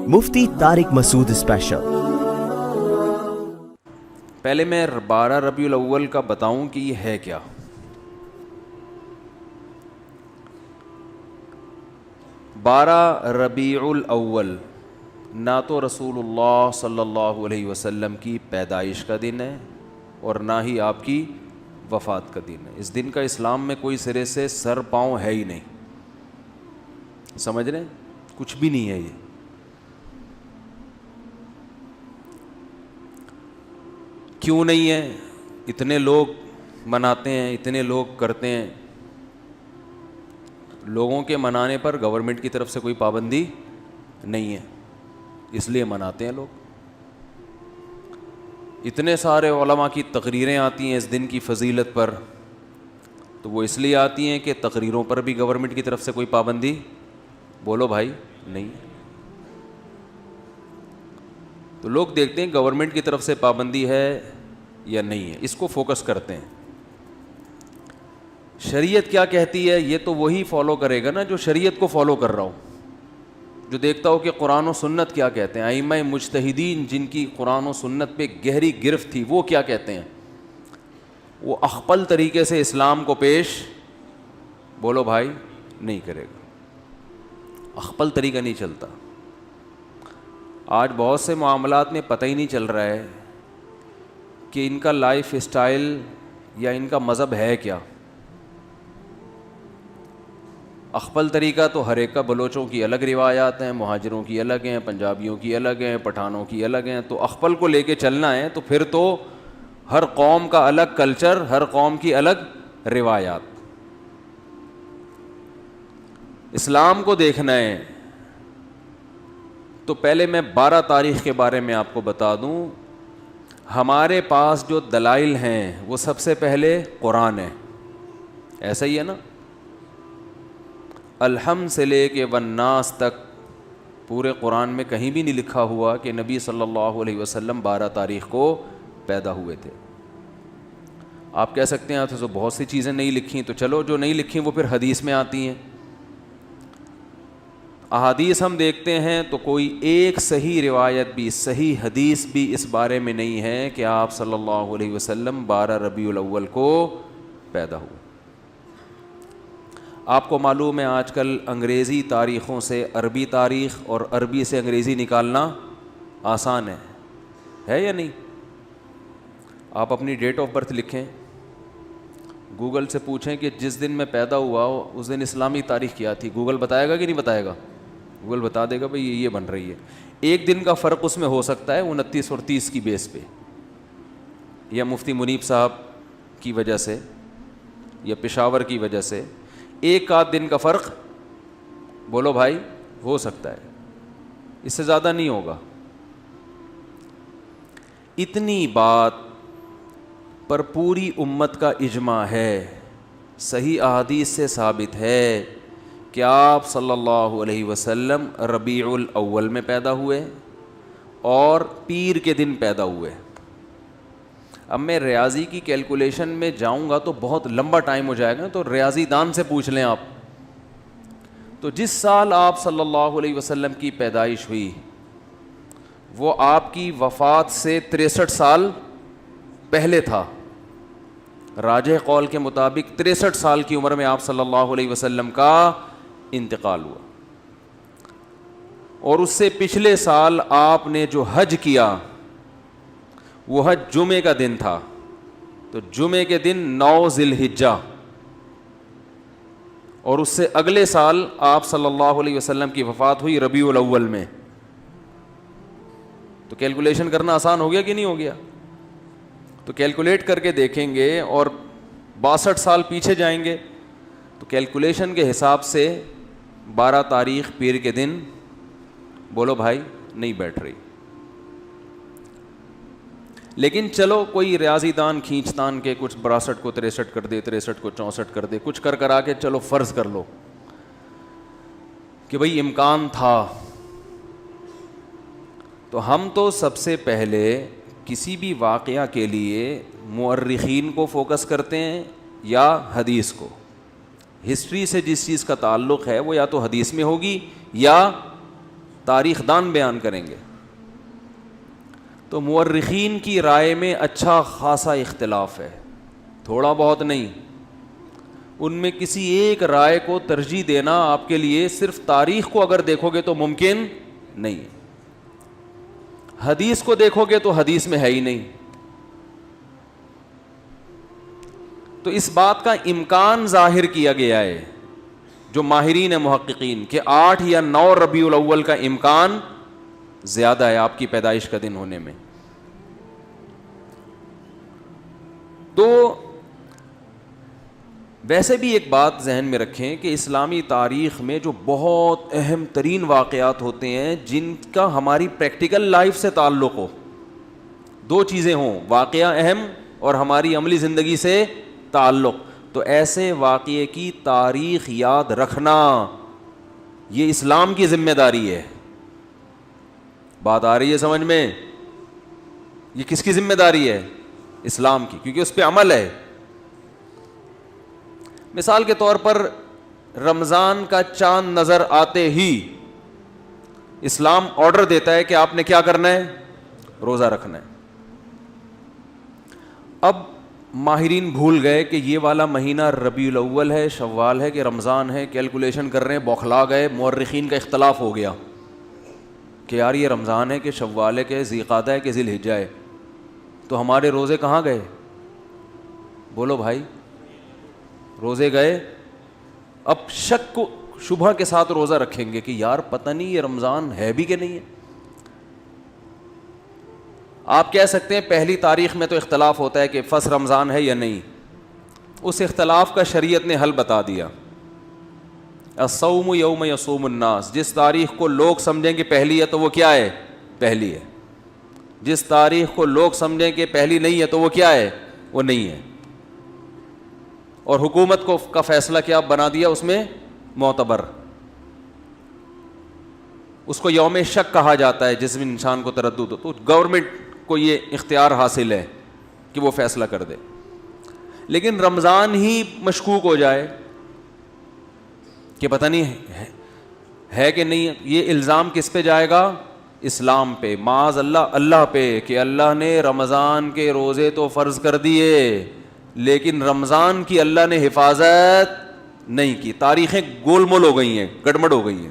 مفتی طارق مسعود special. پہلے میں 12 ربیع الاول کا بتاؤں کہ یہ ہے کیا۔ 12 ربیع الاول نہ تو رسول اللہ صلی اللہ علیہ وسلم کی پیدائش کا دن ہے اور نہ ہی آپ کی وفات کا دن ہے۔ اس دن کا اسلام میں کوئی سرے سے سر پاؤں ہے ہی نہیں، سمجھ رہے ہیں؟ کچھ بھی نہیں ہے یہ۔ کیوں نہیں ہے؟ اتنے لوگ مناتے ہیں، اتنے لوگ کرتے ہیں۔ لوگوں کے منانے پر گورنمنٹ کی طرف سے کوئی پابندی نہیں ہے، اس لیے مناتے ہیں لوگ۔ اتنے سارے علماء کی تقریریں آتی ہیں اس دن کی فضیلت پر، تو وہ اس لیے آتی ہیں کہ تقریروں پر بھی گورنمنٹ کی طرف سے کوئی پابندی، بولو بھائی، نہیں۔ تو لوگ دیکھتے ہیں گورنمنٹ کی طرف سے پابندی ہے یا نہیں ہے، اس کو فوکس کرتے ہیں۔ شریعت کیا کہتی ہے یہ تو وہی فالو کرے گا نا جو شریعت کو فالو کر رہا ہو، جو دیکھتا ہو کہ قرآن و سنت کیا کہتے ہیں۔ ائمہ مجتہدین جن کی قرآن و سنت پہ گہری گرفت تھی، وہ کیا کہتے ہیں؟ وہ اخپل طریقے سے اسلام کو پیش، بولو بھائی، نہیں کرے گا۔ اخپل طریقہ نہیں چلتا۔ آج بہت سے معاملات میں پتہ ہی نہیں چل رہا ہے کہ ان کا لائف اسٹائل یا ان کا مذہب ہے کیا۔ اخپل طریقہ تو ہر ایک کا، بلوچوں کی الگ روایات ہیں، مہاجروں کی الگ ہیں، پنجابیوں کی الگ ہیں، پٹھانوں کی الگ ہیں۔ تو اخپل کو لے کے چلنا ہے تو پھر تو ہر قوم کا الگ کلچر، ہر قوم کی الگ روایات۔ اسلام کو دیکھنا ہے تو پہلے میں 12 تاریخ کے بارے میں آپ کو بتا دوں۔ ہمارے پاس جو دلائل ہیں وہ سب سے پہلے قرآن ہے، ایسا ہی ہے نا؟ الحمد سے لے کے والناس تک پورے قرآن میں کہیں بھی نہیں لکھا ہوا کہ نبی صلی اللہ علیہ وسلم 12 تاریخ کو پیدا ہوئے تھے۔ آپ کہہ سکتے ہیں تو بہت سی چیزیں نہیں لکھی، تو چلو جو نہیں لکھی وہ پھر حدیث میں آتی ہیں۔ احادیث ہم دیکھتے ہیں تو کوئی ایک صحیح روایت بھی، صحیح حدیث بھی اس بارے میں نہیں ہے کہ آپ صلی اللہ علیہ وسلم 12 ربیع الاول کو پیدا ہوئے۔ آپ کو معلوم ہے آج کل انگریزی تاریخوں سے عربی تاریخ اور عربی سے انگریزی نکالنا آسان ہے یا نہیں؟ آپ اپنی ڈیٹ آف برتھ لکھیں، گوگل سے پوچھیں کہ جس دن میں پیدا ہوا ہو اس دن اسلامی تاریخ کیا تھی، گوگل بتائے گا کہ نہیں بتائے گا؟ گوگل بتا دے گا بھئی یہ بن رہی ہے۔ ایک دن کا فرق اس میں ہو سکتا ہے 29 اور 30 کی بیس پہ، یا مفتی منیب صاحب کی وجہ سے یا پشاور کی وجہ سے ایک آدھ دن کا فرق، بولو بھائی، ہو سکتا ہے، اس سے زیادہ نہیں ہوگا۔ اتنی بات پر پوری امت کا اجماع ہے، صحیح احادیث سے ثابت ہے کہ آپ صلی اللہ علیہ وسلم ربیع الاول میں پیدا ہوئے اور پیر کے دن پیدا ہوئے۔ اب میں ریاضی کی کیلکولیشن میں جاؤں گا تو بہت لمبا ٹائم ہو جائے گا، تو ریاضی دان سے پوچھ لیں آپ۔ تو جس سال آپ صلی اللہ علیہ وسلم کی پیدائش ہوئی وہ آپ کی وفات سے 63 سال پہلے تھا۔ راجح قول کے مطابق 63 سال کی عمر میں آپ صلی اللہ علیہ وسلم کا انتقال ہوا، اور اس سے پچھلے سال آپ نے جو حج کیا وہ حج جمعے کا دن تھا، تو جمعے کے دن 9 ذی الحجہ، اور اس سے اگلے سال آپ صلی اللہ علیہ وسلم کی وفات ہوئی ربیع الاول میں۔ تو کیلکولیشن کرنا آسان ہو گیا کہ نہیں ہو گیا؟ تو کیلکولیٹ کر کے دیکھیں گے اور 62 سال پیچھے جائیں گے تو کیلکولیشن کے حساب سے 12 تاریخ پیر کے دن، بولو بھائی، نہیں بیٹھ رہی۔ لیکن چلو کوئی ریاضی دان کھینچ تان کے کچھ 62 کو 63 کر دے، 63 کو 64 کر دے، کچھ کرا کے چلو فرض کر لو کہ بھئی امکان تھا، تو ہم تو سب سے پہلے کسی بھی واقعہ کے لیے مورخین کو فوکس کرتے ہیں یا حدیث کو۔ ہسٹری سے جس چیز کا تعلق ہے وہ یا تو حدیث میں ہوگی یا تاریخ دان بیان کریں گے. تو مورخین کی رائے میں اچھا خاصا اختلاف ہے, تھوڑا بہت نہیں. ان میں کسی ایک رائے کو ترجیح دینا آپ کے لیے صرف تاریخ کو اگر دیکھو گے تو ممکن نہیں ہے, حدیث کو دیکھو گے تو حدیث میں ہے ہی نہیں. تو اس بات کا امکان ظاہر کیا گیا ہے جو ماہرین محققین کہ 8 یا 9 ربیع الاول کا امکان زیادہ ہے آپ کی پیدائش کا دن ہونے میں. تو ویسے بھی ایک بات ذہن میں رکھیں کہ اسلامی تاریخ میں جو بہت اہم ترین واقعات ہوتے ہیں جن کا ہماری پریکٹیکل لائف سے تعلق ہو, 2 چیزیں ہوں, واقعہ اہم اور ہماری عملی زندگی سے تعلق, تو ایسے واقعے کی تاریخ یاد رکھنا یہ اسلام کی ذمہ داری ہے. بات آ رہی ہے سمجھ میں؟ یہ کس کی ذمہ داری ہے؟ اسلام کی, کیونکہ اس پہ عمل ہے. مثال کے طور پر رمضان کا چاند نظر آتے ہی اسلام آرڈر دیتا ہے کہ آپ نے کیا کرنا ہے؟ روزہ رکھنا ہے. اب ماہرین بھول گئے کہ یہ والا مہینہ ربیع الاول ہے, شوال ہے کہ رمضان ہے, کیلکولیشن کر رہے ہیں, بوکھلا گئے. مورخین کا اختلاف ہو گیا کہ یار یہ رمضان ہے کہ شوال ہے کہ ذی قعدہ ہے کہ ذی الحجہ ہے, تو ہمارے روزے کہاں گئے؟ بولو بھائی, روزے گئے. اب شک کو شبہ کے ساتھ روزہ رکھیں گے کہ یار پتہ نہیں یہ رمضان ہے بھی کہ نہیں ہے. آپ کہہ سکتے ہیں پہلی تاریخ میں تو اختلاف ہوتا ہے کہ فرسٹ رمضان ہے یا نہیں, اس اختلاف کا شریعت نے حل بتا دیا. الصوم یوم یصوم الناس, جس تاریخ کو لوگ سمجھیں کہ پہلی ہے تو وہ کیا ہے؟ پہلی ہے. جس تاریخ کو لوگ سمجھیں کہ پہلی نہیں ہے تو وہ کیا ہے؟ وہ نہیں ہے. اور حکومت کو کا فیصلہ کیا بنا دیا اس میں؟ معتبر. اس کو یوم شک کہا جاتا ہے جس میں انسان کو تردد ہو, تو گورنمنٹ کو یہ اختیار حاصل ہے کہ وہ فیصلہ کر دے. لیکن رمضان ہی مشکوک ہو جائے کہ پتہ نہیں ہے کہ نہیں, یہ الزام کس پہ جائے گا؟ اسلام پہ, معاذ اللہ اللہ پہ, کہ اللہ نے رمضان کے روزے تو فرض کر دیے لیکن رمضان کی اللہ نے حفاظت نہیں کی. تاریخیں گول مول ہو گئی ہیں, گڑبڑ ہو گئی ہیں,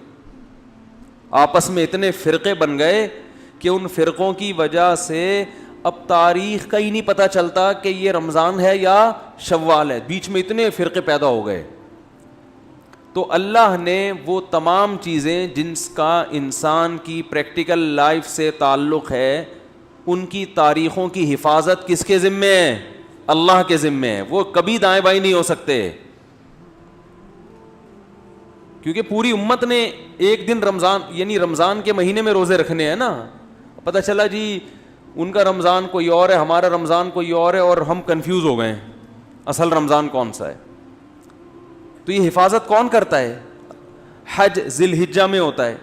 آپس میں اتنے فرقے بن گئے کہ ان فرقوں کی وجہ سے اب تاریخ کا ہی نہیں پتہ چلتا کہ یہ رمضان ہے یا شوال ہے. بیچ میں اتنے فرقے پیدا ہو گئے. تو اللہ نے وہ تمام چیزیں جن کا انسان کی پریکٹیکل لائف سے تعلق ہے ان کی تاریخوں کی حفاظت کس کے ذمے ہے؟ اللہ کے ذمے ہے. وہ کبھی دائیں بائیں نہیں ہو سکتے, کیونکہ پوری امت نے ایک دن رمضان یعنی رمضان کے مہینے میں روزے رکھنے ہیں نا. پتہ چلا جی ان کا رمضان کوئی اور ہے, ہمارا رمضان کوئی اور ہے, اور ہم کنفیوز ہو گئے ہیں اصل رمضان کون سا ہے. تو یہ حفاظت کون کرتا ہے؟ حج ذی الحجہ میں ہوتا ہے.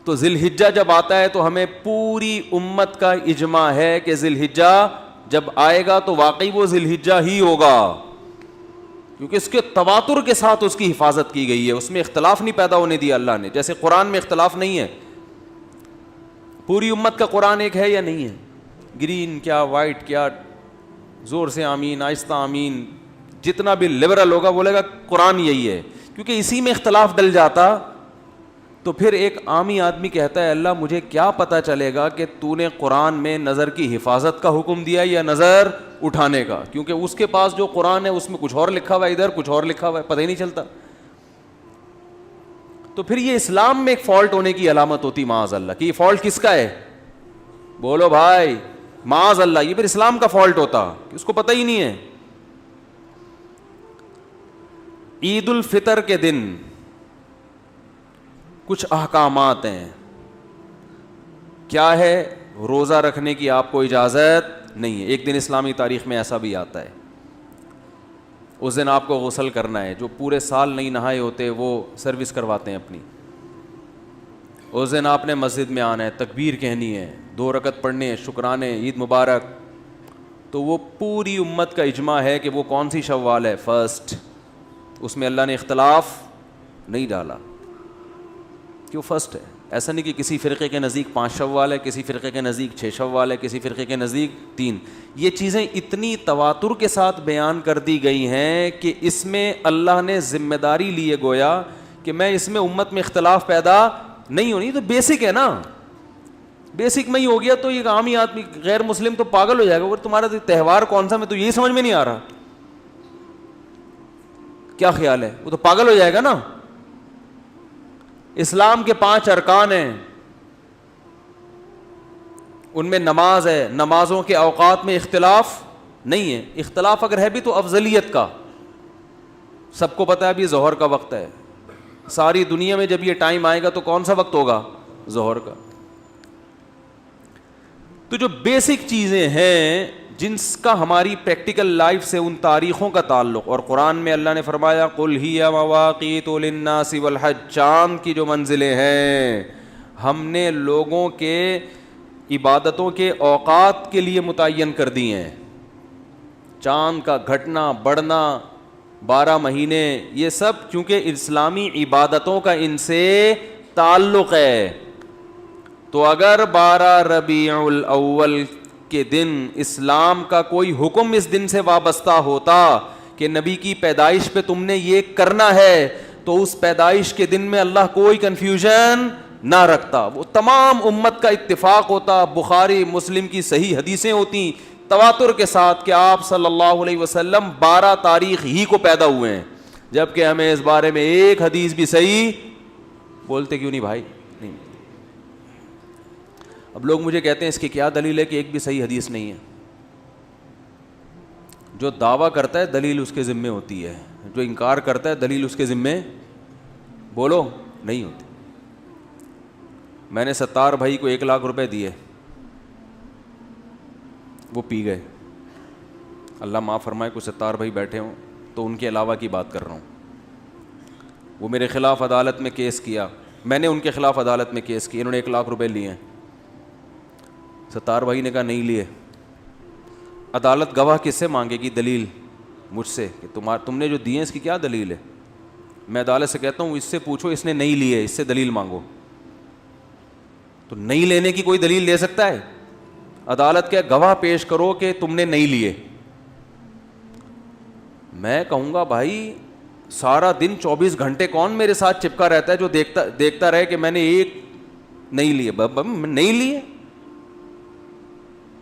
تو ذی الحجہ جب آتا ہے تو ہمیں پوری امت کا اجماع ہے کہ ذی الحجہ جب آئے گا تو واقعی وہ ذی الحجہ ہی ہوگا, کیونکہ اس کے تواتر کے ساتھ اس کی حفاظت کی گئی ہے. اس میں اختلاف نہیں پیدا ہونے دیا اللہ نے, جیسے قرآن میں اختلاف نہیں ہے. پوری امت کا قرآن ایک ہے یا نہیں ہے؟ گرین کیا وائٹ کیا, زور سے آمین, آہستہ آمین, جتنا بھی لبرل ہوگا بولے گا قرآن یہی ہے. کیونکہ اسی میں اختلاف ڈل جاتا تو پھر ایک عامی آدمی کہتا ہے اللہ مجھے کیا پتہ چلے گا کہ تو نے قرآن میں نظر کی حفاظت کا حکم دیا یا نظر اٹھانے کا, کیونکہ اس کے پاس جو قرآن ہے اس میں کچھ اور لکھا ہوا ہے, ادھر کچھ اور لکھا ہوا ہے, پتہ ہی نہیں چلتا. تو پھر یہ اسلام میں ایک فالٹ ہونے کی علامت ہوتی معاذ اللہ کہ یہ فالٹ کس کا ہے؟ بولو بھائی, معاذ اللہ, یہ پھر اسلام کا فالٹ ہوتا کہ اس کو پتہ ہی نہیں ہے. عید الفطر کے دن کچھ احکامات ہیں. کیا ہے؟ روزہ رکھنے کی آپ کو اجازت نہیں ہے. ایک دن اسلامی تاریخ میں ایسا بھی آتا ہے, اس دن آپ کو غسل کرنا ہے. جو پورے سال نہیں نہائے ہوتے وہ سروس کرواتے ہیں اپنی. اس دن آپ نے مسجد میں آنا ہے, تکبیر کہنی ہے, 2 رکعت پڑھنے ہیں, شکرانے, عید مبارک. تو وہ پوری امت کا اجماع ہے کہ وہ کون سی شوال ہے؟ فرسٹ. اس میں اللہ نے اختلاف نہیں ڈالا. کہ وہ فرسٹ ہے. ایسا نہیں کہ کسی فرقے کے نزدیک 5 شوال ہے, کسی فرقے کے نزدیک 6 شوال ہے, کسی فرقے کے نزدیک 3. یہ چیزیں اتنی تواتر کے ساتھ بیان کر دی گئی ہیں کہ اس میں اللہ نے ذمہ داری لیے گویا کہ میں اس میں امت میں اختلاف پیدا نہیں ہونی. تو بیسک ہے نا, بیسک میں ہی ہو گیا تو یہ عامی آدمی غیر مسلم تو پاگل ہو جائے گا. وہ تمہارا تہوار کون سا, میں تو یہی سمجھ میں نہیں آ رہا, کیا خیال ہے, وہ تو پاگل ہو جائے گا نا. اسلام کے 5 ارکان ہیں, ان میں نماز ہے, نمازوں کے اوقات میں اختلاف نہیں ہے. اختلاف اگر ہے بھی تو افضلیت کا. سب کو پتہ ہے ابھی ظہر کا وقت ہے, ساری دنیا میں جب یہ ٹائم آئے گا تو کون سا وقت ہوگا, ظہر کا. تو جو بیسک چیزیں ہیں جن کا ہماری پریکٹیکل لائف سے ان تاریخوں کا تعلق, اور قرآن میں اللہ نے فرمایا قل ہی مواقیت للناس والحج, چاند کی جو منزلیں ہیں ہم نے لوگوں کے عبادتوں کے اوقات کے لیے متعین کر دی ہیں. چاند کا گھٹنا بڑھنا, 12 مہینے, یہ سب چونکہ اسلامی عبادتوں کا ان سے تعلق ہے. تو اگر 12 ربیع الاول کے دن اسلام کا کوئی حکم اس دن سے وابستہ ہوتا کہ نبی کی پیدائش پہ تم نے یہ کرنا ہے, تو اس پیدائش کے دن میں اللہ کوئی کنفیوژن نہ رکھتا, وہ تمام امت کا اتفاق ہوتا. بخاری مسلم کی صحیح حدیثیں ہوتی تواتر کے ساتھ کہ آپ صلی اللہ علیہ وسلم 12 تاریخ ہی کو پیدا ہوئے ہیں, جبکہ ہمیں اس بارے میں ایک حدیث بھی صحیح بولتے کیوں نہیں بھائی, نہیں. اب لوگ مجھے کہتے ہیں اس کی کیا دلیل ہے کہ ایک بھی صحیح حدیث نہیں ہے. جو دعویٰ کرتا ہے دلیل اس کے ذمے ہوتی ہے, جو انکار کرتا ہے دلیل اس کے ذمے بولو نہیں ہوتی. میں نے 70 بھائی کو 1 لاکھ روپے دیے, وہ پی گئے. اللہ معاف فرمائے, کوئی 70 بھائی بیٹھے ہوں تو ان کے علاوہ کی بات کر رہا ہوں. وہ میرے خلاف عدالت میں کیس کیا, میں نے ان کے خلاف عدالت میں کیس کیا, انہوں نے 1 لاکھ روپے لیے ہیں. 70 بھائی نے کہا نہیں لیے. عدالت گواہ کس سے مانگے گی, دلیل مجھ سے کہ تم نے جو دیے اس کی کیا دلیل ہے. میں عدالت سے کہتا ہوں اس سے پوچھو اس نے نہیں لیے, اس سے دلیل مانگو. تو نہیں لینے کی کوئی دلیل لے سکتا ہے؟ عدالت کے گواہ پیش کرو کہ تم نے نہیں لیے. میں کہوں گا بھائی سارا دن 24 گھنٹے کون میرے ساتھ چپکا رہتا ہے جو دیکھتا رہے کہ میں نے ایک نہیں لیے. نہیں لیے,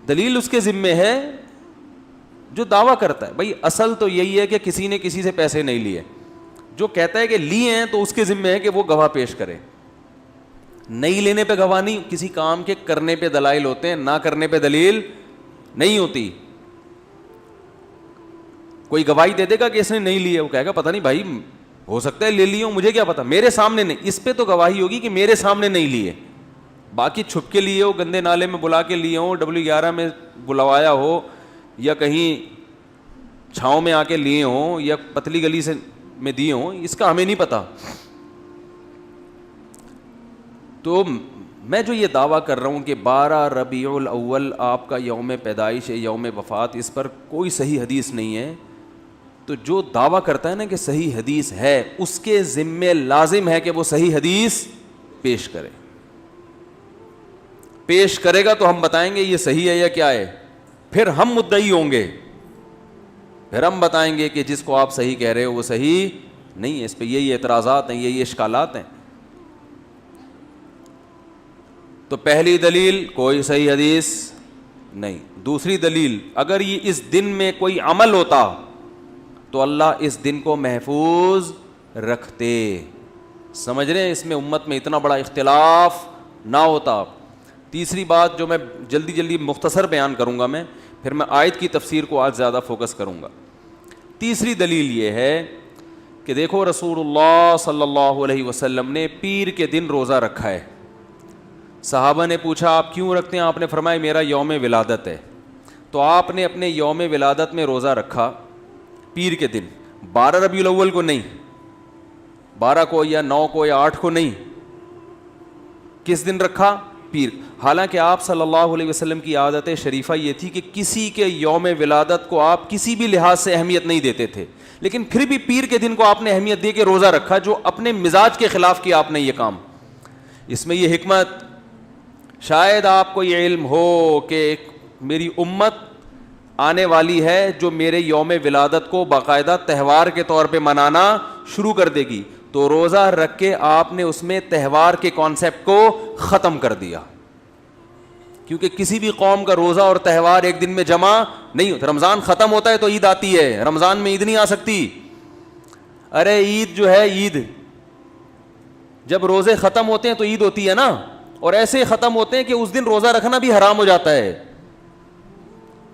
دلیل اس کے ذمے ہے جو دعویٰ کرتا ہے. بھائی اصل تو یہی ہے کہ کسی نے کسی سے پیسے نہیں لیے. جو کہتا ہے کہ لیے ہیں تو اس کے ذمے ہے کہ وہ گواہ پیش کرے. نہیں لینے پہ گواہ نہیں, کسی کام کے کرنے پہ دلائل ہوتے ہیں, نہ کرنے پہ دلیل نہیں ہوتی. کوئی گواہی دے دے گا کہ اس نے نہیں لیے, وہ کہے گا پتہ نہیں بھائی ہو سکتا ہے لے لیے ہوں, مجھے کیا پتا, میرے سامنے نہیں. اس پہ تو گواہی ہوگی کہ میرے سامنے نہیں لیے. باقی چھپ کے لیے ہو, گندے نالے میں بلا کے لیے ہوں, W11 میں بلوایا ہو, یا کہیں چھاؤں میں آ کے لیے ہوں, یا پتلی گلی سے میں دیے ہوں, اس کا ہمیں نہیں پتا. تو میں جو یہ دعویٰ کر رہا ہوں کہ 12 ربیع الاول آپ کا یوم پیدائش ہے, یوم وفات, اس پر کوئی صحیح حدیث نہیں ہے. تو جو دعویٰ کرتا ہے نا کہ صحیح حدیث ہے, اس کے ذمے لازم ہے کہ وہ صحیح حدیث پیش کرے. پیش کرے گا تو ہم بتائیں گے یہ صحیح ہے یا کیا ہے, پھر ہم مدعی ہوں گے, پھر ہم بتائیں گے کہ جس کو آپ صحیح کہہ رہے ہو وہ صحیح نہیں ہے. اس پہ یہی اعتراضات ہیں, یہی اشکالات ہیں. تو پہلی دلیل کوئی صحیح حدیث نہیں. دوسری دلیل, اگر یہ اس دن میں کوئی عمل ہوتا تو اللہ اس دن کو محفوظ رکھتے. سمجھ رہے ہیں, اس میں امت میں اتنا بڑا اختلاف نہ ہوتا. تیسری بات جو میں جلدی مختصر بیان کروں گا, میں پھر میں آیت کی تفسیر کو آج زیادہ فوکس کروں گا. تیسری دلیل یہ ہے کہ دیکھو رسول اللہ صلی اللہ علیہ وسلم نے پیر کے دن روزہ رکھا ہے. صحابہ نے پوچھا آپ کیوں رکھتے ہیں, آپ نے فرمایا میرا یوم ولادت ہے. تو آپ نے اپنے یوم ولادت میں روزہ رکھا پیر کے دن, 12 ربیع الاول کو نہیں, 12 کو یا 9 کو یا 8 کو نہیں. کس دن رکھا, پیر. حالانکہ آپ صلی اللہ علیہ وسلم کی عادت شریفہ یہ تھی کہ کسی کے یوم ولادت کو آپ کسی بھی لحاظ سے اہمیت نہیں دیتے تھے, لیکن پھر بھی پیر کے دن کو آپ نے اہمیت دے کے روزہ رکھا, جو اپنے مزاج کے خلاف کیا آپ نے یہ کام. اس میں یہ حکمت، شاید آپ کو یہ علم ہو کہ میری امت آنے والی ہے جو میرے یوم ولادت کو باقاعدہ تہوار کے طور پہ منانا شروع کر دے گی، تو روزہ رکھ کے آپ نے اس میں تہوار کے کانسیپٹ کو ختم کر دیا. کیونکہ کسی بھی قوم کا روزہ اور تہوار ایک دن میں جمع نہیں ہوتا. رمضان ختم ہوتا ہے تو عید آتی ہے، رمضان میں عید نہیں آ سکتی. ارے عید جو ہے، عید جب روزے ختم ہوتے ہیں تو عید ہوتی ہے نا، اور ایسے ختم ہوتے ہیں کہ اس دن روزہ رکھنا بھی حرام ہو جاتا ہے.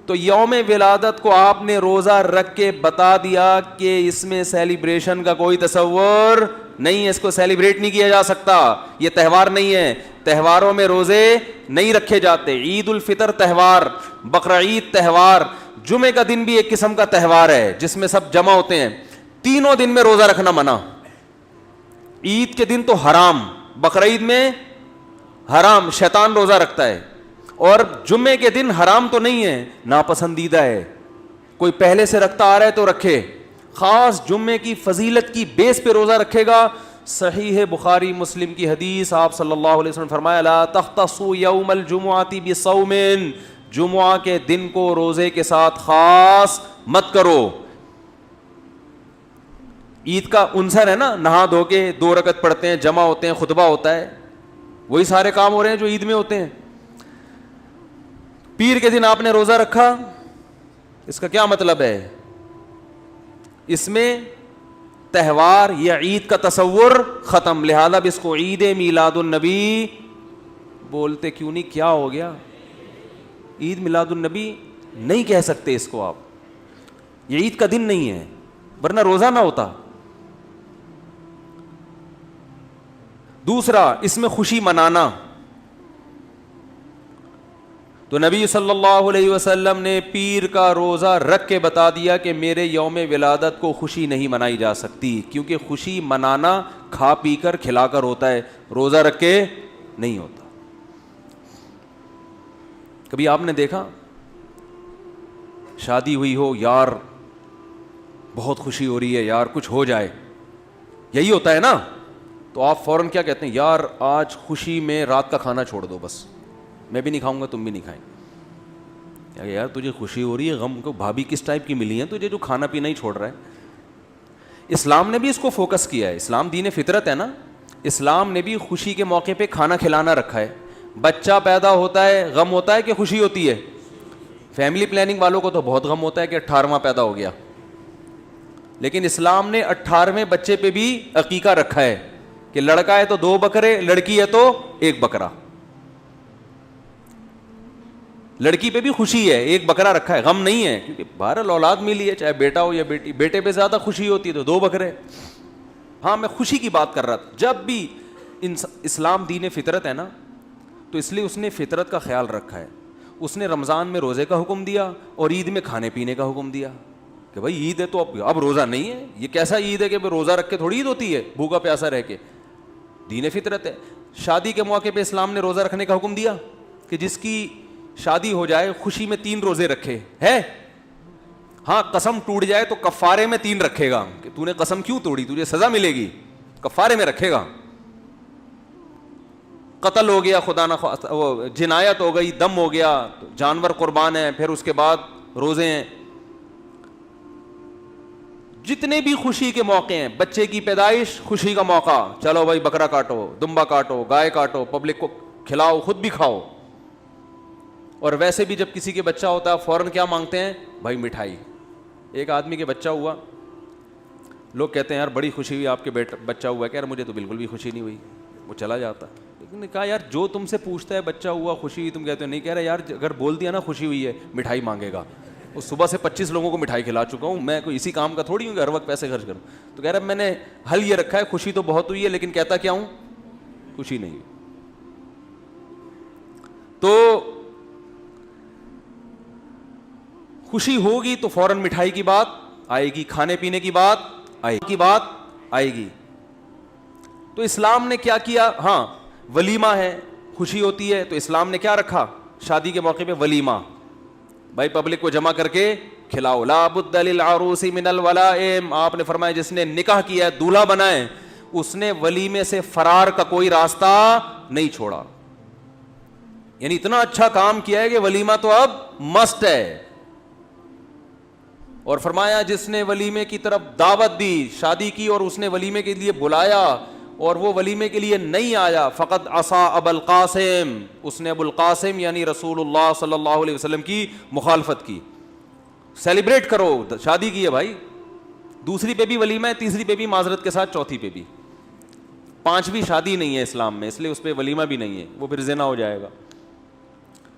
تو یوم ولادت کو آپ نے روزہ رکھ کے بتا دیا کہ اس میں سیلیبریشن کا کوئی تصور نہیں ہے، اس کو سیلیبریٹ نہیں کیا جا سکتا، یہ تہوار نہیں ہے. تہواروں میں روزے نہیں رکھے جاتے. عید الفطر تہوار، بقرعید تہوار، جمعے کا دن بھی ایک قسم کا تہوار ہے جس میں سب جمع ہوتے ہیں. تینوں دن میں روزہ رکھنا منع. عید کے دن تو حرام، بقرعید میں حرام، شیطان روزہ رکھتا ہے. اور جمعے کے دن حرام تو نہیں ہے، ناپسندیدہ ہے. کوئی پہلے سے رکھتا آ رہا ہے تو رکھے، خاص جمعے کی فضیلت کی بیس پہ روزہ رکھے گا. صحیح بخاری مسلم کی حدیث، آپ صلی اللہ علیہ وسلم فرمایا لا تختصوا یوم الجمعۃ بصوم، جمعہ کے دن کو روزے کے ساتھ خاص مت کرو. عید کا عنصر ہے نا، نہا دھو کے 2 رکعت پڑھتے ہیں، جمع ہوتے ہیں، خطبہ ہوتا ہے، وہی سارے کام ہو رہے ہیں جو عید میں ہوتے ہیں. پیر کے دن آپ نے روزہ رکھا، اس کا کیا مطلب ہے؟ اس میں تہوار یا عید کا تصور ختم، لہذا بھی اس کو عید میلاد النبی بولتے کیوں نہیں؟ کیا ہو گیا؟ عید میلاد النبی نہیں کہہ سکتے اس کو آپ، یہ عید کا دن نہیں ہے، ورنہ روزہ نہ ہوتا. دوسرا، اس میں خوشی منانا. تو نبی صلی اللہ علیہ وسلم نے پیر کا روزہ رکھ کے بتا دیا کہ میرے یوم ولادت کو خوشی نہیں منائی جا سکتی، کیونکہ خوشی منانا کھا پی کر کھلا کر ہوتا ہے، روزہ رکھ کے نہیں ہوتا. کبھی آپ نے دیکھا شادی ہوئی ہو، یار بہت خوشی ہو رہی ہے، یار کچھ ہو جائے، یہی ہوتا ہے نا، تو آپ فوراً کیا کہتے ہیں؟ یار آج خوشی میں رات کا کھانا چھوڑ دو، بس میں بھی نہیں کھاؤں گا، تم بھی نہیں کھائیں. یار تجھے خوشی ہو رہی ہے، غم کو بھابھی کس ٹائپ کی ملی ہیں تجھے جو کھانا پینا ہی چھوڑ رہا ہے. اسلام نے بھی اس کو فوکس کیا ہے، اسلام دین فطرت ہے نا، اسلام نے بھی خوشی کے موقع پہ کھانا کھلانا رکھا ہے. بچہ پیدا ہوتا ہے غم ہوتا ہے کہ خوشی ہوتی ہے؟ فیملی پلاننگ والوں کو تو بہت غم ہوتا ہے کہ 18واں پیدا ہو گیا، لیکن اسلام نے 18ویں بچے پہ بھی عقیقہ رکھا ہے کہ لڑکا ہے تو 2 بکرے، لڑکی ہے تو 1 بکرا. لڑکی پہ بھی خوشی ہے، 1 بکرا رکھا ہے، غم نہیں ہے، کیونکہ بہرحال اولاد ملی ہے، چاہے بیٹا ہو یا بیٹی. بیٹے پہ زیادہ خوشی ہوتی ہے تو 2 بکرے. ہاں میں خوشی کی بات کر رہا تھا. جب بھی اسلام دین فطرت ہے نا، تو اس لیے اس نے فطرت کا خیال رکھا ہے. اس نے رمضان میں روزے کا حکم دیا اور عید میں کھانے پینے کا حکم دیا کہ بھائی عید ہے تو اب روزہ نہیں ہے. یہ کیسا عید ہے کہ روزہ رکھ کے تھوڑی عید ہوتی ہے، بھوکا پیاسا رہ کے. دین فطرت ہے. شادی کے موقع پہ اسلام نے روزہ رکھنے کا حکم دیا کہ جس کی شادی ہو جائے خوشی میں 3 روزے رکھے ہے. ہاں قسم ٹوٹ جائے تو کفارے میں 3 رکھے گا کہ تو نے قسم کیوں توڑی، تجھے سزا ملے گی، کفارے میں رکھے گا. قتل ہو گیا، خدا نہ وہ جنایت ہو گئی، دم ہو گیا، جانور قربان ہے، پھر اس کے بعد روزے ہیں. جتنے بھی خوشی کے موقع ہیں، بچے کی پیدائش خوشی کا موقع، چلو بھائی بکرا کاٹو، دمبا کاٹو، گائے کاٹو، پبلک کو کھلاؤ، خود بھی کھاؤ. اور ویسے بھی جب کسی کے بچہ ہوتا ہے فوراً کیا مانگتے ہیں؟ بھائی مٹھائی. ایک آدمی کے بچہ ہوا، لوگ کہتے ہیں یار بڑی خوشی ہوئی آپ کے بچہ ہوا ہے، کہ یار مجھے تو بالکل بھی خوشی نہیں ہوئی، وہ چلا جاتا. لیکن نے کہا یار جو تم سے پوچھتا ہے بچہ ہوا خوشی ہوئی، تم کہتے ہو نہیں. کہہ رہے یار اگر بول دیا نا خوشی ہوئی ہے مٹھائی مانگے گا. وہ صبح سے 25 لوگوں کو مٹھائی کھلا چکا ہوں، میں کوئی اسی کام کا تھوڑی ہوں کہ ہر وقت پیسے خرچ کروں. تو کہہ رہا میں نے حل یہ رکھا ہے خوشی تو بہت ہوئی ہے لیکن کہتا کیا ہوں؟ خوشی نہیں ہوئی. تو خوشی ہوگی تو فوراً مٹھائی کی بات آئے گی، کھانے پینے کی بات آئے گی. تو اسلام نے کیا کیا؟ ہاں ولیمہ ہے، خوشی ہوتی ہے تو اسلام نے کیا رکھا؟ شادی کے موقع پہ ولیمہ، بھائی پبلک کو جمع کر کے کھلاؤ. لا بد للعروس من الولائم، آپ نے فرمایا جس نے نکاح کیا ہے، دولہا بنا ہے، اس نے ولیمے سے فرار کا کوئی راستہ نہیں چھوڑا. یعنی اتنا اچھا کام کیا ہے کہ ولیمہ تو اب مسٹ ہے. اور فرمایا جس نے ولیمے کی طرف دعوت دی, شادی کی اور اس نے ولیمے کے لیے بلایا اور وہ ولیمے کے لیے نہیں آیا, فقط عصا ابو القاسم, اس نے ابو القاسم یعنی رسول اللہ صلی اللہ علیہ وسلم کی مخالفت کی. سیلیبریٹ کرو, شادی کی ہے بھائی, دوسری پہ بھی ولیمہ ہے, تیسری پہ بھی معذرت کے ساتھ, چوتھی پہ بھی. پانچویں شادی نہیں ہے اسلام میں, اس لیے اس پہ ولیمہ بھی نہیں ہے, وہ پھر زنا ہو جائے گا.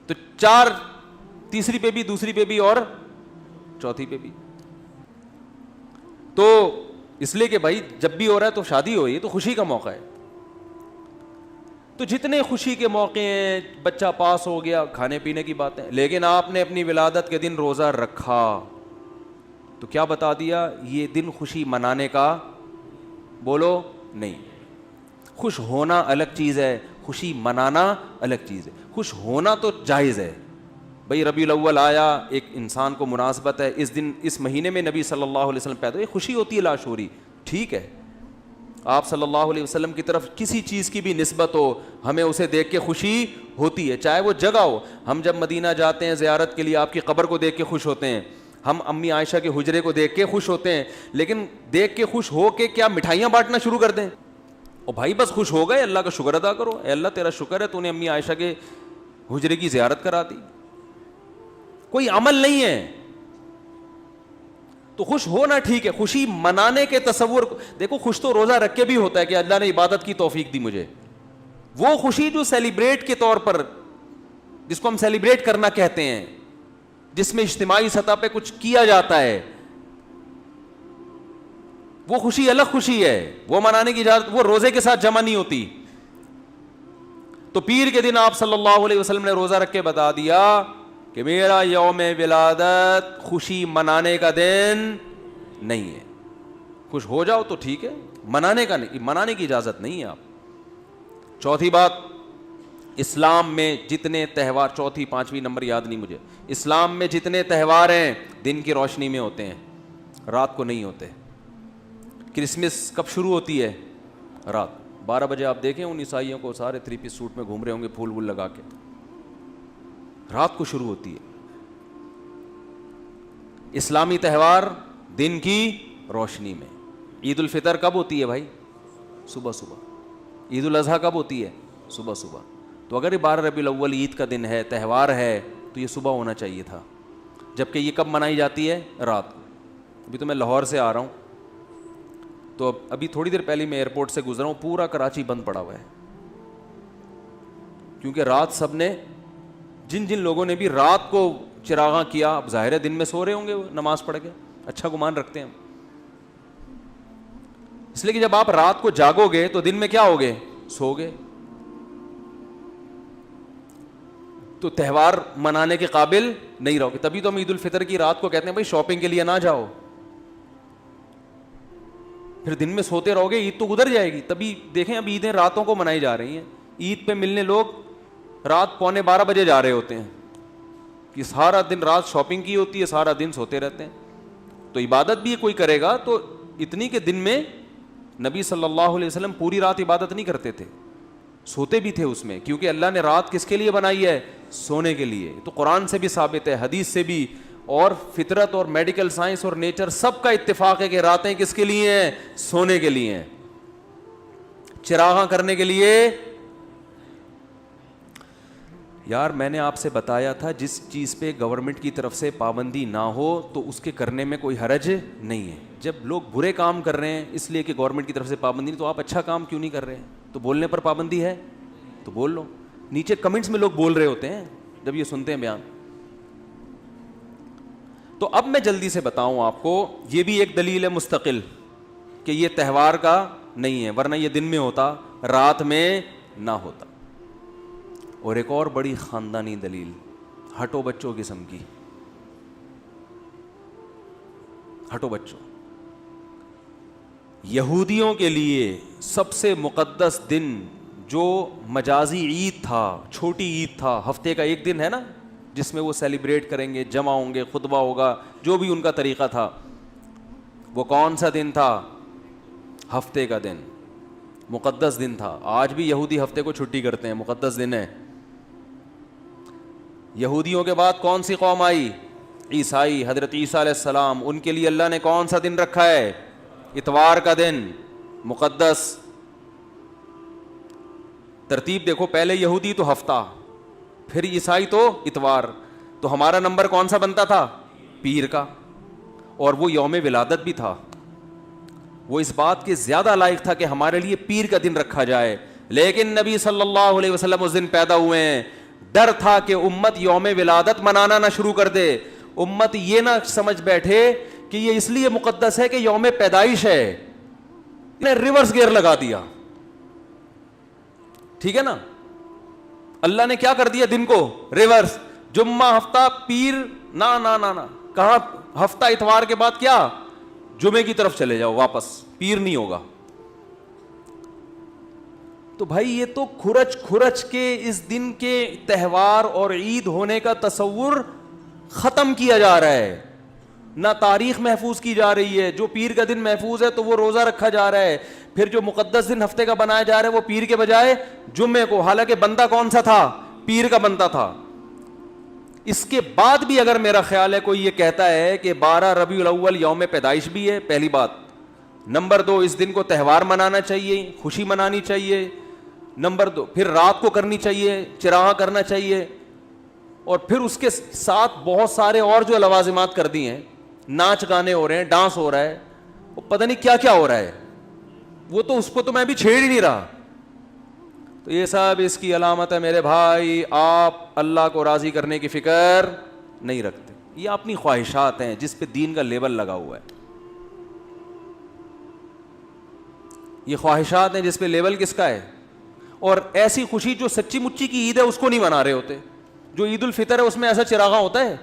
تو چار, تیسری پہ بھی, دوسری پہ بھی اور چوتھی پہ بھی. تو اس لیے کہ بھائی جب بھی ہو رہا ہے تو شادی ہو رہی ہے تو خوشی کا موقع ہے. تو جتنے خوشی کے موقع ہیں, بچہ پاس ہو گیا, کھانے پینے کی باتیں, لیکن آپ نے اپنی ولادت کے دن روزہ رکھا تو کیا بتا دیا, یہ دن خوشی منانے کا بولو نہیں. خوش ہونا الگ چیز ہے, خوشی منانا الگ چیز ہے. خوش ہونا تو جائز ہے بھئی, ربیع الاول آیا, ایک انسان کو مناسبت ہے, اس دن اس مہینے میں نبی صلی اللہ علیہ وسلم پیدا ہوئے, خوشی ہوتی ہے لاشعوری, ٹھیک ہے. آپ صلی اللہ علیہ وسلم کی طرف کسی چیز کی بھی نسبت ہو, ہمیں اسے دیکھ کے خوشی ہوتی ہے, چاہے وہ جگہ ہو. ہم جب مدینہ جاتے ہیں زیارت کے لیے, آپ کی قبر کو دیکھ کے خوش ہوتے ہیں, ہم امی عائشہ کے حجرے کو دیکھ کے خوش ہوتے ہیں, لیکن دیکھ کے خوش ہو کے کیا مٹھائیاں بانٹنا شروع کر دیں؟ او بھائی بس خوش ہو گئے, اللہ کا شکر ادا کرو, اے اللہ تیرا شکر ہے تو نے امی عائشہ کے حجرے کی زیارت کرا دی. کوئی عمل نہیں ہے. تو خوش ہونا ٹھیک ہے, خوشی منانے کے تصور, دیکھو خوش تو روزہ رکھ کے بھی ہوتا ہے کہ اللہ نے عبادت کی توفیق دی مجھے. وہ خوشی جو سیلیبریٹ کے طور پر, جس کو ہم سیلیبریٹ کرنا کہتے ہیں, جس میں اجتماعی سطح پہ کچھ کیا جاتا ہے, وہ خوشی الگ خوشی ہے, وہ منانے کی اجازت, وہ روزے کے ساتھ جمع نہیں ہوتی. تو پیر کے دن آپ صلی اللہ علیہ وسلم نے روزہ رکھ کے بتا دیا کہ میرا یوم ولادت خوشی منانے کا دن نہیں ہے. خوش ہو جاؤ تو ٹھیک ہے, منانے کا نہیں, منانے کی اجازت نہیں ہے. آپ چوتھی بات, اسلام میں جتنے تہوار, چوتھی پانچویں نمبر یاد نہیں مجھے, اسلام میں جتنے تہوار ہیں دن کی روشنی میں ہوتے ہیں, رات کو نہیں ہوتے. کرسمس کب شروع ہوتی ہے؟ رات 12 بجے. آپ دیکھیں ان عیسائیوں کو, سارے 3 پیس سوٹ میں گھوم رہے ہوں گے پھول وول لگا کے, رات کو شروع ہوتی ہے. اسلامی تہوار دن کی روشنی میں. عید الفطر کب ہوتی ہے بھائی؟ صبح صبح. عید الاضحیٰ کب ہوتی ہے؟ صبح صبح. تو اگر یہ 12 ربیع الاول عید کا دن ہے, تہوار ہے, تو یہ صبح ہونا چاہیے تھا, جبکہ یہ کب منائی جاتی ہے؟ رات کو. ابھی تو میں لاہور سے آ رہا ہوں, تو ابھی تھوڑی دیر پہلے میں ایئرپورٹ سے گزرا ہوں, پورا کراچی بند پڑا ہوا ہے, کیونکہ رات سب نے, جن جن لوگوں نے بھی رات کو چراغاں کیا, اب ظاہر ہے دن میں سو رہے ہوں گے نماز پڑھ کے, اچھا گمان رکھتے ہیں. اس لیے کہ جب آپ رات کو جاگو گے تو دن میں کیا ہوگے؟ سو گے. تو تہوار منانے کے قابل نہیں رہو گے. تبھی تو ہم عید الفطر کی رات کو کہتے ہیں بھائی شاپنگ کے لیے نہ جاؤ, پھر دن میں سوتے رہو گے, عید تو گزر جائے گی. تبھی دیکھیں اب عیدیں راتوں کو منائی جا رہی ہیں. عید پہ ملنے لوگ رات 11:45 بجے جا رہے ہوتے ہیں, کہ سارا دن رات شاپنگ کی ہوتی ہے, سارا دن سوتے رہتے ہیں. تو عبادت بھی کوئی کرے گا تو اتنی کہ دن میں نبی صلی اللہ علیہ وسلم پوری رات عبادت نہیں کرتے تھے, سوتے بھی تھے اس میں, کیونکہ اللہ نے رات کس کے لیے بنائی ہے؟ سونے کے لیے. تو قرآن سے بھی ثابت ہے, حدیث سے بھی, اور فطرت اور میڈیکل سائنس اور نیچر سب کا اتفاق ہے کہ راتیں کس کے لیے ہیں؟ سونے کے لیے ہیں, چراغاں کرنے کے لیے. یار میں نے آپ سے بتایا تھا جس چیز پہ گورنمنٹ کی طرف سے پابندی نہ ہو تو اس کے کرنے میں کوئی حرج نہیں ہے. جب لوگ برے کام کر رہے ہیں اس لیے کہ گورنمنٹ کی طرف سے پابندی نہیں, تو آپ اچھا کام کیوں نہیں کر رہے ہیں؟ تو بولنے پر پابندی ہے تو بول لو. نیچے کمنٹس میں لوگ بول رہے ہوتے ہیں جب یہ سنتے ہیں بیان. تو اب میں جلدی سے بتاؤں آپ کو, یہ بھی ایک دلیل ہے مستقل کہ یہ تہوار کا نہیں ہے, ورنہ یہ دن میں ہوتا, رات میں نہ ہوتا. اور ایک اور بڑی خاندانی دلیل, ہٹو بچوں قسم کی, ہٹو بچوں. یہودیوں کے لیے سب سے مقدس دن جو مجازی عید تھا, چھوٹی عید تھا, ہفتے کا ایک دن ہے نا جس میں وہ سیلیبریٹ کریں گے, جمع ہوں گے, خطبہ ہوگا, جو بھی ان کا طریقہ تھا, وہ کون سا دن تھا؟ ہفتے کا دن. مقدس دن تھا. آج بھی یہودی ہفتے کو چھٹی کرتے ہیں, مقدس دن ہے. یہودیوں کے بعد کون سی قوم آئی؟ عیسائی, حضرت عیسیٰ علیہ السلام. ان کے لیے اللہ نے کون سا دن رکھا ہے؟ اتوار کا دن, مقدس. ترتیب دیکھو, پہلے یہودی تو ہفتہ, پھر عیسائی تو اتوار. تو ہمارا نمبر کون سا بنتا تھا؟ پیر کا. اور وہ یوم ولادت بھی تھا. وہ اس بات کے زیادہ لائق تھا کہ ہمارے لیے پیر کا دن رکھا جائے. لیکن نبی صلی اللہ علیہ وسلم اس دن پیدا ہوئے ہیں. ڈر تھا کہ امت یوم ولادت منانا نہ شروع کر دے, امت یہ نہ سمجھ بیٹھے کہ یہ اس لیے مقدس ہے کہ یوم پیدائش ہے. نے ریورس گیئر لگا دیا. ٹھیک ہے نا, اللہ نے کیا کر دیا دن کو ریورس. جمعہ ہفتہ پیر, نہ نہ نہ نہ, کہاں ہفتہ اتوار کے بعد کیا جمعے کی طرف چلے جاؤ واپس, پیر نہیں ہوگا. تو بھائی یہ تو کھرچ کھرچ کے اس دن کے تہوار اور عید ہونے کا تصور ختم کیا جا رہا ہے. نہ تاریخ محفوظ کی جا رہی ہے. جو پیر کا دن محفوظ ہے تو وہ روزہ رکھا جا رہا ہے. پھر جو مقدس دن ہفتے کا بنایا جا رہا ہے وہ پیر کے بجائے جمعے کو, حالانکہ بندہ کون سا تھا؟ پیر کا بنتا تھا. اس کے بعد بھی اگر میرا خیال ہے کوئی یہ کہتا ہے کہ 12 ربیع الاول یوم پیدائش بھی ہے, پہلی بات. نمبر 2, اس دن کو تہوار منانا چاہیے, خوشی منانی چاہیے. نمبر 2, پھر رات کو کرنی چاہیے, چراغاں کرنا چاہیے. اور پھر اس کے ساتھ بہت سارے اور جو لوازمات کر دی ہیں, ناچ گانے ہو رہے ہیں, ڈانس ہو رہا ہے, وہ پتہ نہیں کیا کیا ہو رہا ہے. وہ تو اس کو تو میں بھی چھیڑ ہی نہیں رہا. تو یہ سب اس کی علامت ہے میرے بھائی, آپ اللہ کو راضی کرنے کی فکر نہیں رکھتے. یہ اپنی خواہشات ہیں جس پہ دین کا لیبل لگا ہوا ہے. یہ خواہشات ہیں جس پہ لیبل کس کا ہے. اور ایسی خوشی جو سچی مچی کی عید ہے اس کو نہیں منا رہے ہوتے. جو عید الفطر ہے اس میں ایسا چراغاں ہوتا ہے,